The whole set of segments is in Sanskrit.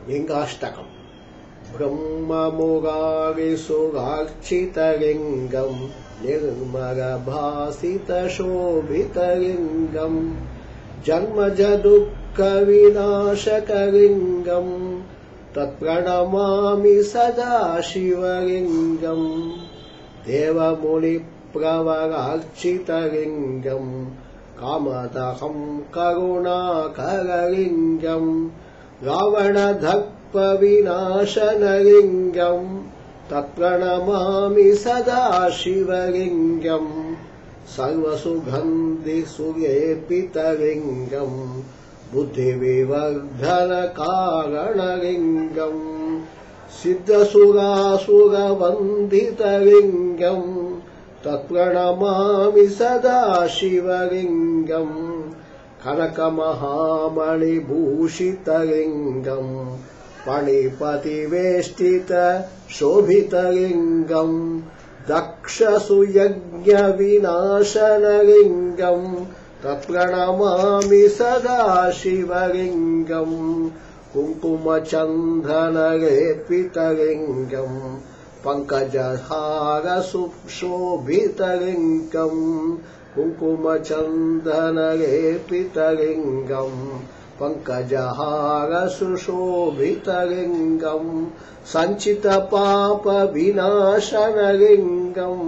लिंगाष्टकम् ब्रह्ममुरारिसुरार्चितलिङ्गम् निर्मलभासितशोभितलिङ्गम् जन्मजदुःखविनाशकलिङ्गम् तत्प्रणमामि सदा शिवलिङ्गम् देवमुनिप्रवरार्चितलिङ्गम् कामदहं करुणाकरलिङ्गम् रावणदर्पविनाशनलिङ्गम् तत्प्रणमामि सदा शिवलिङ्गम् सर्वसुगन्धिसुलेपितलिङ्गम् बुद्धिविवर्धनकारणलिङ्गम् सिद्धसुरासुरवन्दितलिङ्गम् तत्प्रणमामि सदा शिवलिङ्गम् कनकमहामणिभूषितलिङ्गम् फणिपतिवेष्टितशोभितलिङ्गम् दक्षसुयज्ञविनाशनलिङ्गम् तत्प्रणमामि सदा शिवलिङ्गम् कुङ्कुमचन्दनलेपितलिङ्गम् पङ्कजहारसुशोभितलिङ्गम् कुङ्कुमचन्दनलेपितलिङ्गम् पङ्कजहारसुशोभितलिङ्गम् सञ्चितपापविनाशनलिङ्गम्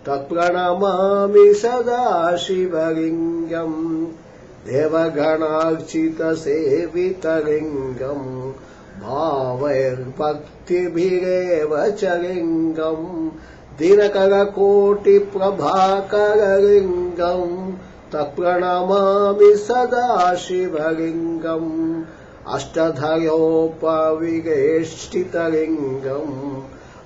तत्प्रणमामि सदा शिवलिङ्गम् देवगणार्चितसेवितलिङ्गम् भावैर्भक्तिभिरेव च लिङ्गम् दिनकरकोटिप्रभाकरलिङ्गम् तत्प्रणमामि सदा शिवलिङ्गम् अष्टधरोपविवेष्टितलिङ्गम्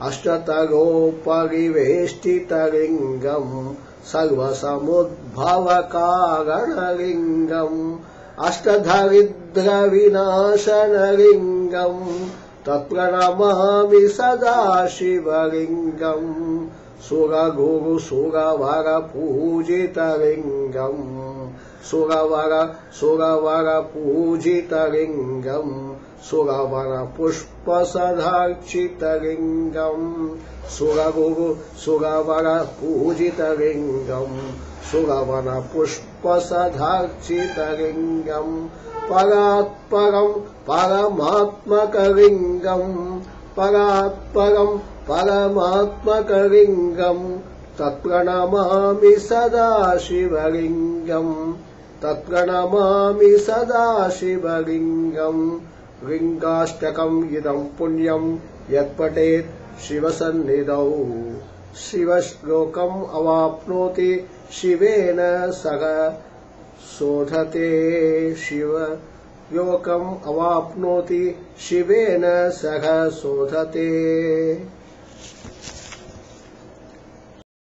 अष्टतरोपरिवेष्टितलिङ्गम् सर्वसमुद्भवकारणलिङ्गम् अष्टदरिद्रविनाशनलिङ्गम् तत्प्रणमामि सदा शिवलिङ्गम् सुरगुरुसुरवरपूजितलिङ्गम् सुरवरपूजितलिङ्गम् सुरवरपुष्पसदार्चितलिङ्गम् सुरवरपूजितलिङ्गम् सुरवरपुष्पसदार्चितलिङ्गम् परात्परम् परमात्मकलिङ्गम् परात्परम् परमात्मकलिङ्गम् तत्प्रणमामि सदा शिवलिङ्गम् तत्प्रणमामि सदा शिवलिङ्गम् लिङ्गाष्टकम् इदं पुण्यम् यत्पठेत् शिवसन्निधौ शिवश्लोकम् अवाप्नोति शिवेन सह शोधते शिवलोकम् अवाप्नोति शिवेन सह शोधते।